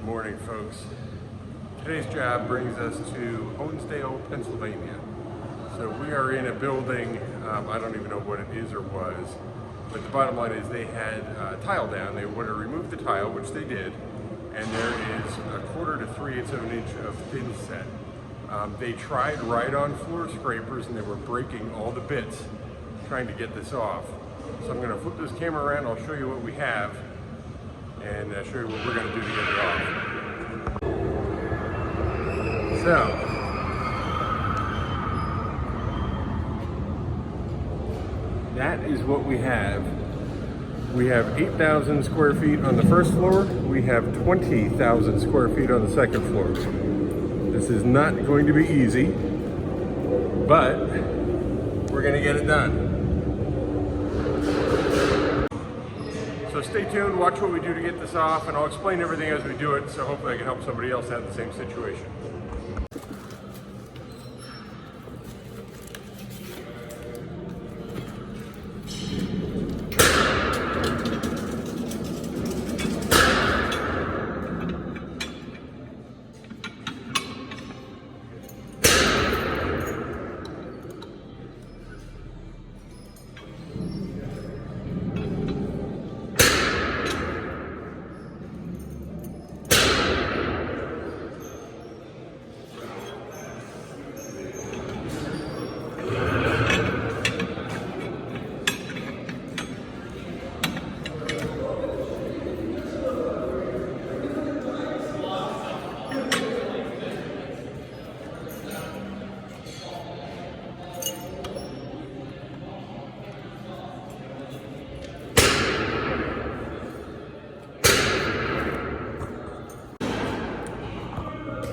Good morning, folks. Today's job brings us to Owensdale, Pennsylvania. So we are in a building, I don't even know what it is or was, but the bottom line is they had tile down. They wanted to remove the tile, which they did, and there is 1/4 to 3/8 of an inch of thinset. They tried right on floor scrapers and they were breaking all the bits trying to get this off. So I'm going to flip this camera around, I'll show you what we have, and show you what we're going to do to get it off. So, that is what we have. We have 8,000 square feet on the first floor. We have 20,000 square feet on the second floor. This is not going to be easy, but we're going to get it done. So stay tuned, watch what we do to get this off, and I'll explain everything as we do it, so hopefully I can help somebody else have the same situation.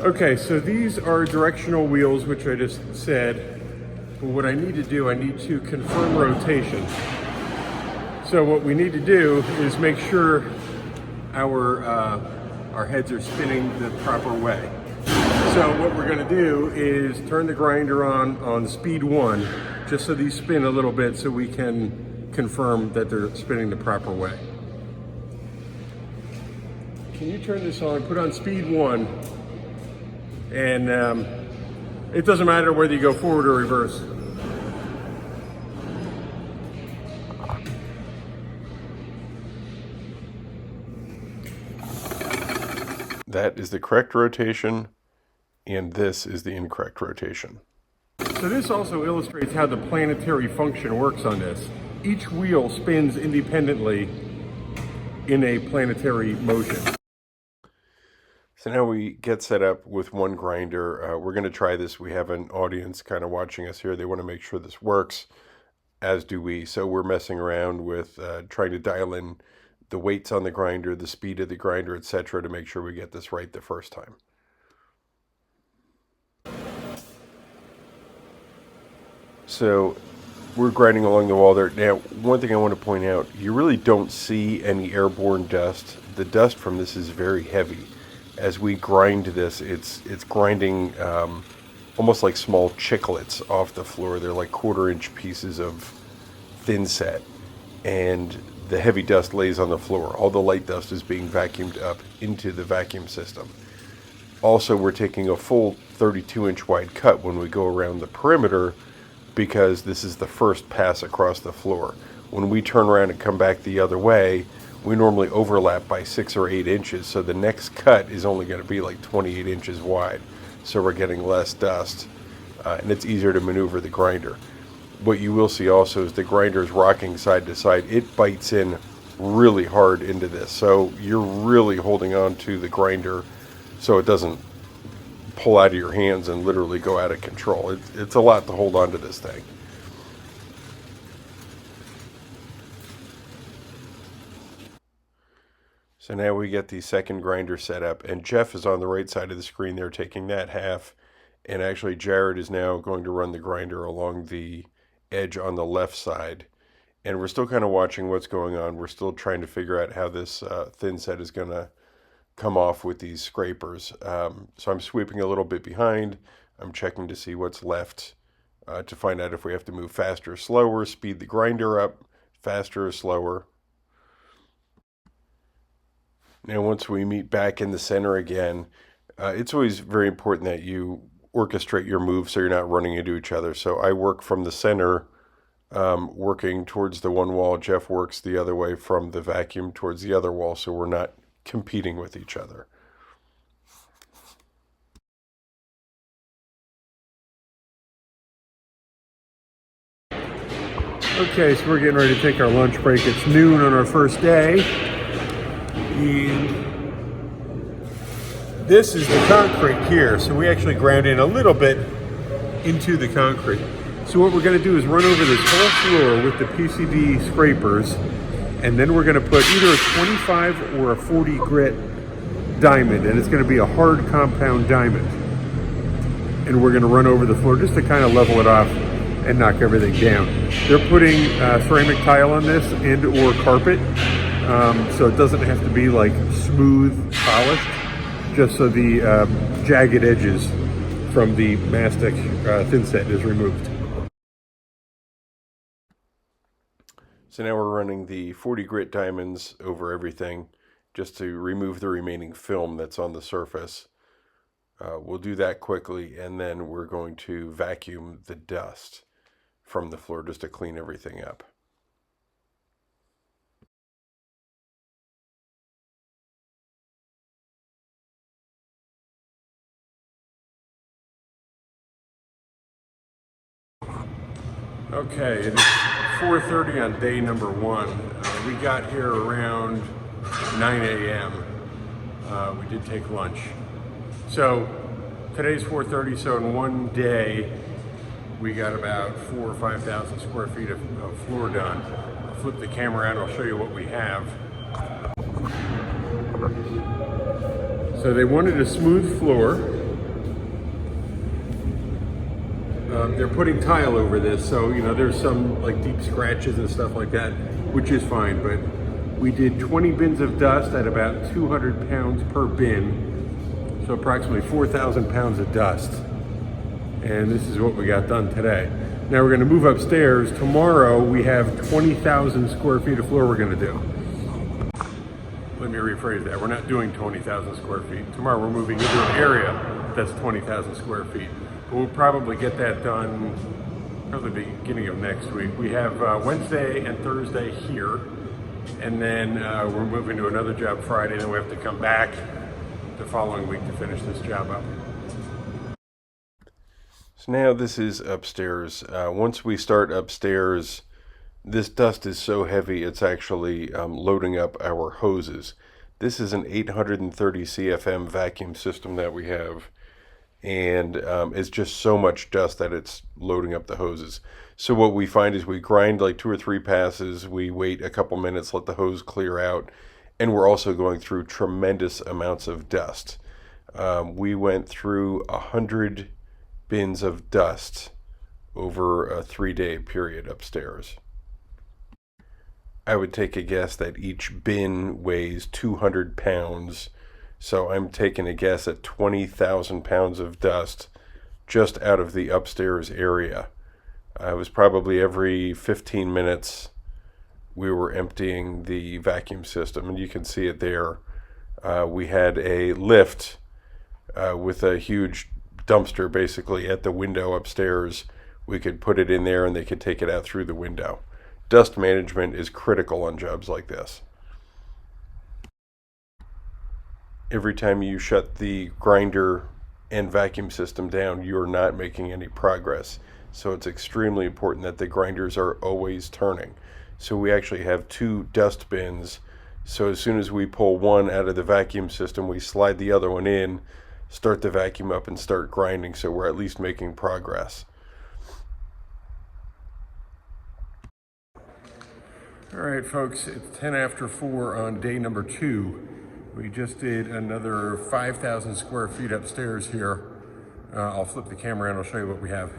Okay, so these are directional wheels, which I just said. But what I need to do, I need to confirm rotation. So what we need to do is make sure our heads are spinning the proper way. So what we're going to do is turn the grinder on speed 1, just so these spin a little bit, so we can confirm that they're spinning the proper way. Can you turn this on? Put on speed 1. And it doesn't matter whether you go forward or reverse. That is the correct rotation, and this is the incorrect rotation. So this also illustrates how the planetary function works on this. Each wheel spins independently in a planetary motion. So now we get set up with one grinder. We're going to try this. We have an audience kind of watching us here. They want to make sure this works, as do we. So we're messing around with trying to dial in the weights on the grinder, the speed of the grinder, etc., to make sure we get this right the first time. So we're grinding along the wall there. Now, one thing I want to point out, you really don't see any airborne dust. The dust from this is very heavy. As we grind this, it's grinding almost like small chiclets off the floor. They're like 1/4 inch pieces of thinset, and the heavy dust lays on the floor. All the light dust is being vacuumed up into the vacuum system. Also, we're taking a full 32-inch wide cut when we go around the perimeter, because this is the first pass across the floor. When we turn around and come back the other way, we normally overlap by 6 or 8 inches, so the next cut is only going to be like 28 inches wide. So we're getting less dust, and it's easier to maneuver the grinder. What you will see also is the grinder is rocking side to side. It bites in really hard into this, so you're really holding on to the grinder so it doesn't pull out of your hands and literally go out of control. It's a lot to hold on to this thing. So now we get the second grinder set up, and Jeff is on the right side of the screen there taking that half, and actually Jared is now going to run the grinder along the edge on the left side. And we're still kind of watching what's going on. We're still trying to figure out how this thinset is going to come off with these scrapers. So I'm sweeping a little bit behind. I'm checking to see what's left to find out if we have to move faster or slower, speed the grinder up, faster or slower. Now, once we meet back in the center again, it's always very important that you orchestrate your moves so you're not running into each other. So I work from the center, working towards the one wall. Jeff works the other way from the vacuum towards the other wall, so we're not competing with each other. Okay, so we're getting ready to take our lunch break. It's noon on our first day. And this is the concrete here. So we actually ground in a little bit into the concrete. So what we're going to do is run over this whole floor with the PCB scrapers, and then we're going to put either a 25 or a 40 grit diamond, and it's going to be a hard compound diamond. And we're going to run over the floor just to kind of level it off and knock everything down. They're putting ceramic tile on this and or carpet, so it doesn't have to be like smooth polished, just so the jagged edges from the mastic thinset is removed. So now we're running the 40 grit diamonds over everything just to remove the remaining film that's on the surface. We'll do that quickly, and then we're going to vacuum the dust from the floor just to clean everything up. Okay, it is 4:30 on day number one. We got here around 9 a.m. We did take lunch. So today's 4:30, so in one day we got about 4,000 or 5,000 square feet of floor done. I'll flip the camera around, I'll show you what we have. So they wanted a smooth floor. They're putting tile over this, so you know there's some like deep scratches and stuff like that, which is fine, but we did 20 bins of dust at about 200 pounds per bin, so approximately 4,000 pounds of dust. And this is what we got done today. Now we're going to move upstairs. Tomorrow we have 20,000 square feet of floor we're going to do. Let me rephrase that. We're not doing 20,000 square feet. Tomorrow we're moving into an area that's 20,000 square feet. But we'll probably get that done probably beginning of next week. We have Wednesday and Thursday here, and then we're moving to another job Friday, and then we have to come back the following week to finish this job up. So now this is upstairs. Once we start upstairs, this dust is so heavy it's actually loading up our hoses. This is an 830 CFM vacuum system that we have, and it's just so much dust that it's loading up the hoses. So what we find is we grind like 2 or 3 passes, we wait a couple minutes, let the hose clear out, and we're also going through tremendous amounts of dust. We went through 100 bins of dust over a 3-day period upstairs. I would take a guess that each bin weighs 200 pounds. So I'm taking a guess at 20,000 pounds of dust just out of the upstairs area. It was probably every 15 minutes we were emptying the vacuum system, and you can see it there. We had a lift with a huge dumpster basically at the window upstairs. We could put it in there and they could take it out through the window. Dust management is critical on jobs like this. Every time you shut the grinder and vacuum system down, you're not making any progress. So it's extremely important that the grinders are always turning. So we actually have 2 dust bins. So as soon as we pull one out of the vacuum system, we slide the other one in, start the vacuum up, and start grinding, so we're at least making progress. All right, folks, it's 10 after 4 on day number 2. We just did another 5,000 square feet upstairs here. I'll flip the camera and I'll show you what we have.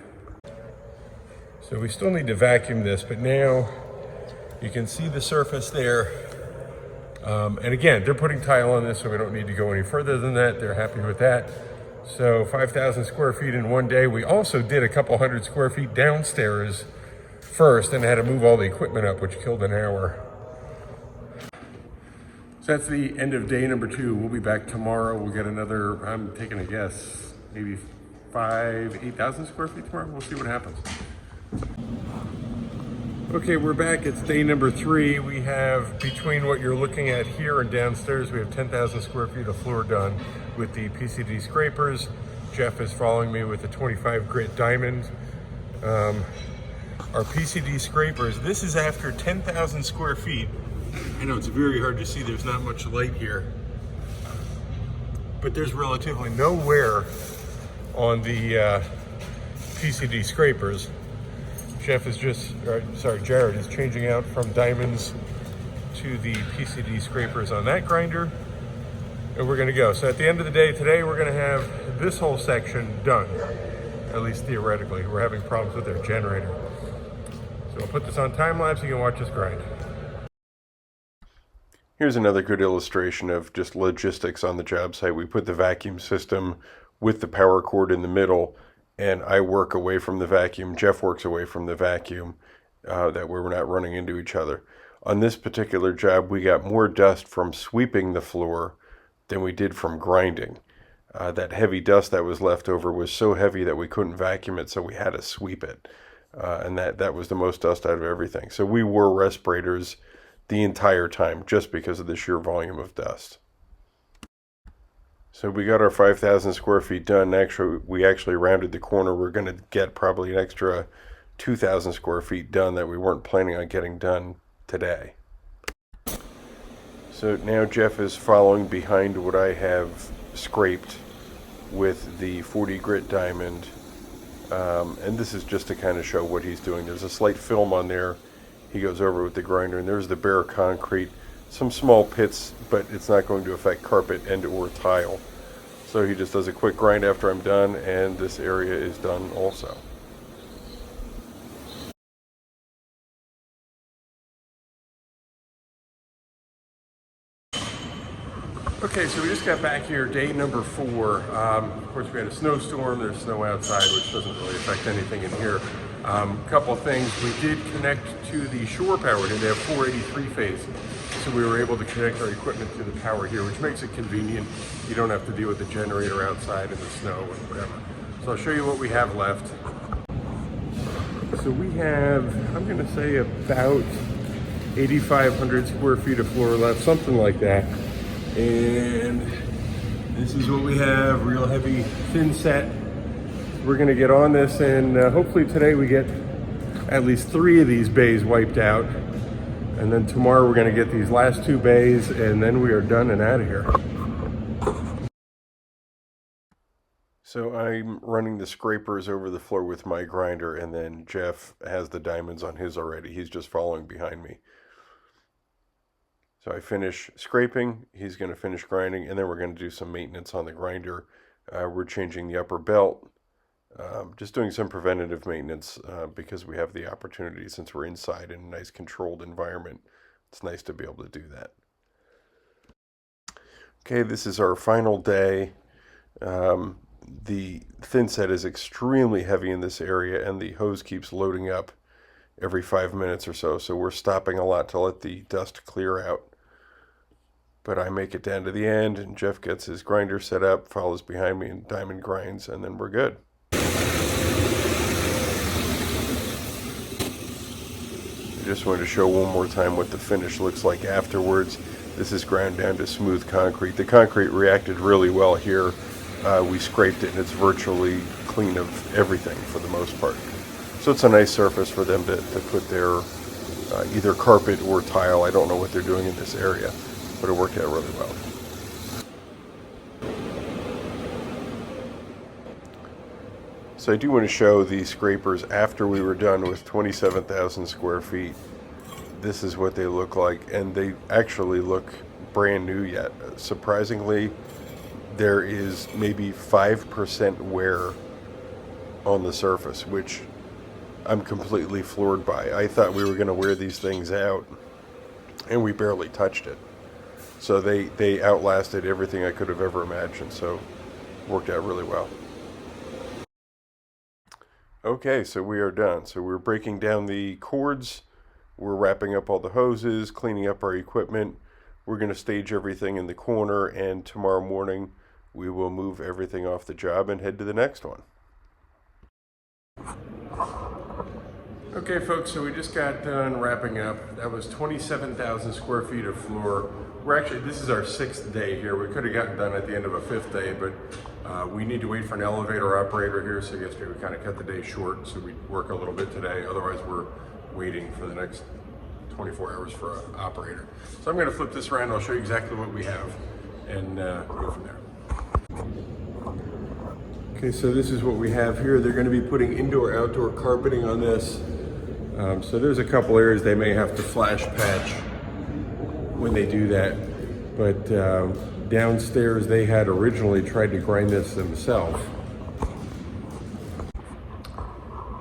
So we still need to vacuum this, but now you can see the surface there. And again, they're putting tile on this, so we don't need to go any further than that. They're happy with that. So 5,000 square feet in one day. We also did a couple hundred square feet downstairs first and had to move all the equipment up, which killed an hour. So that's the end of day number 2. We'll be back tomorrow. We'll get another, I'm taking a guess, maybe 8,000 square feet tomorrow. We'll see what happens. Okay, we're back. It's day number 3. We have, between what you're looking at here and downstairs, we have 10,000 square feet of floor done with the PCD scrapers. Jeff is following me with the 25 grit diamond. Our PCD scrapers, this is after 10,000 square feet. I know it's very hard to see, there's not much light here, but there's relatively no wear on the PCD scrapers. Jared is changing out from diamonds to the PCD scrapers on that grinder, and we're gonna go. So at the end of the day today, we're gonna have this whole section done, at least theoretically. We're having problems with their generator. So I'll put this on time lapse, you can watch us grind. Here's another good illustration of just logistics on the job site. We put the vacuum system with the power cord in the middle, and I work away from the vacuum. Jeff works away from the vacuum, that way we're not running into each other. On this particular job, we got more dust from sweeping the floor than we did from grinding. That heavy dust that was left over was so heavy that we couldn't vacuum it, so we had to sweep it. And that was the most dust out of everything. So we wore respirators the entire time just because of the sheer volume of dust. So we got our 5,000 square feet done. Actually, we actually rounded the corner. We're going to get probably an extra 2,000 square feet done that we weren't planning on getting done today. So now Jeff is following behind what I have scraped with the 40 grit diamond. And this is just to kind of show what he's doing. There's a slight film on there. He goes over with the grinder, and there's the bare concrete, some small pits, but it's not going to affect carpet and or tile. So he just does a quick grind after I'm done, and this area is done also. Okay, so we just got back here, day number 4. Of course, we had a snowstorm. There's snow outside, which doesn't really affect anything in here. Couple of things. We did connect to the shore power. They have 483 phase, so we were able to connect our equipment to the power here, which makes it convenient. You don't have to deal with the generator outside in the snow and whatever. So I'll show you what we have left. So we have, I'm going to say, about 8,500 square feet of floor left, something like that. And this is what we have, real heavy thin set. We're gonna get on this, and hopefully today we get at least 3 of these bays wiped out. And then tomorrow we're gonna get these last 2 bays, and then we are done and out of here. So I'm running the scrapers over the floor with my grinder, and then Jeff has the diamonds on his already. He's just following behind me. So I finish scraping, he's going to finish grinding, and then we're going to do some maintenance on the grinder. We're changing the upper belt, just doing some preventative maintenance because we have the opportunity since we're inside in a nice controlled environment. It's nice to be able to do that. Okay, this is our final day. The thin set is extremely heavy in this area, and the hose keeps loading up every 5 minutes or so. So we're stopping a lot to let the dust clear out. But I make it down to the end, and Jeff gets his grinder set up, follows behind me, and diamond grinds, and then we're good. I just wanted to show one more time what the finish looks like afterwards. This is ground down to smooth concrete. The concrete reacted really well here. We scraped it, and it's virtually clean of everything for the most part. So it's a nice surface for them to put their either carpet or tile. I don't know what they're doing in this area, but it worked out really well. So I do want to show the scrapers after we were done with 27,000 square feet. This is what they look like, and they actually look brand new yet. Surprisingly, there is maybe 5% wear on the surface, which I'm completely floored by. I thought we were going to wear these things out, and we barely touched it. So they outlasted everything I could have ever imagined, so worked out really well. Okay, so we are done. So we're breaking down the cords, we're wrapping up all the hoses, cleaning up our equipment. we're going to stage everything in the corner, and tomorrow morning we will move everything off the job and head to the next one. Okay folks, so we just got done wrapping up. That was 27,000 square feet of floor. This is our 6th day here. We could have gotten done at the end of a 5th day, but we need to wait for an elevator operator here, so yesterday we kind of cut the day short, so we work a little bit today. Otherwise we're waiting for the next 24 hours for an operator. So I'm going to flip this around. I'll show you exactly what we have and go from there. Okay, so this is what we have here. They're going to be putting indoor-outdoor carpeting on this. So there's a couple areas they may have to flash patch when they do that. But downstairs they had originally tried to grind this themselves.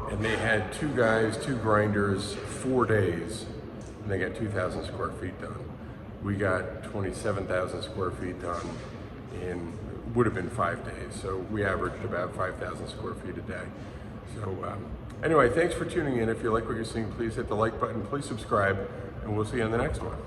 And they had 2 guys, 2 grinders, 4 days, and they got 2,000 square feet done. We got 27,000 square feet done in, would have been 5 days. So we averaged about 5,000 square feet a day. So anyway, thanks for tuning in. If you like what you're seeing, please hit the like button, please subscribe, and we'll see you in the next one.